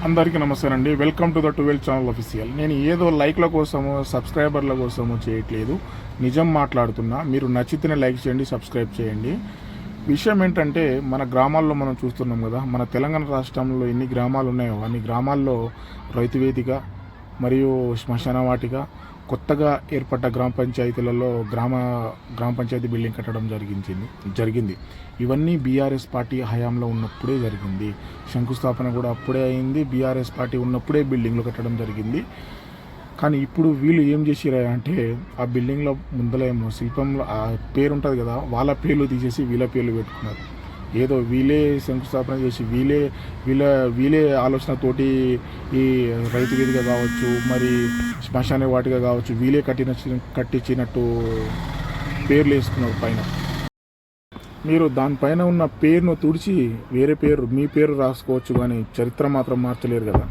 అందరికీ నమస్తే అండి. Welcome to the 12 channel official. నేను ఏదో లైక్ల కోసము సబ్స్క్రైబర్ల కోసము చేయట్లేదు, నిజం మాట్లాడుతున్నా. మీరు నచ్చితేనే లైక్ చేయండి, సబ్స్క్రైబ్ చేయండి. విషయం ఏంటంటే, మన గ్రామాల్లో మనం చూస్తున్నాం కదా, మన తెలంగాణ రాష్ట్రంలో ఎన్ని గ్రామాలు ఉన్నాయో అన్ని గ్రామాల్లో రైతు వేదిక మరియు శ్మశాన వాటిక, కొత్తగా ఏర్పడ్డ గ్రామ పంచాయతీలలో గ్రామ పంచాయతీ బిల్డింగ్ కట్టడం జరిగింది. ఇవన్నీ బీఆర్ఎస్ పార్టీ హయాంలో ఉన్నప్పుడే జరిగింది. శంకుస్థాపన కూడా అప్పుడే అయింది. బీఆర్ఎస్ పార్టీ ఉన్నప్పుడే బిల్డింగ్లు కట్టడం జరిగింది. కానీ ఇప్పుడు వీళ్ళు ఏం చేసిరా అంటే, ఆ బిల్డింగ్లో ముందలేమో శిల్పంలో ఆ పేరు ఉంటుంది కదా, వాళ్ళ పేర్లు తీసేసి వీళ్ళ పేర్లు పెట్టుకున్నారు. ఏదో వీళ్ళే శంకుస్థాపన చేసి వీళ్ళే ఆలోచనతోటి ఈ రైతు వేదిక కావచ్చు, మరి శ్మశాన వాటిక కావచ్చు, వీళ్ళే కట్టించినట్టు పేర్లు వేసుకున్నారు పైన. మీరు దానిపైన ఉన్న పేరును తుడిచి వేరే పేరు మీ పేరు రాసుకోవచ్చు, కానీ చరిత్ర మాత్రం మార్చలేరు కదా.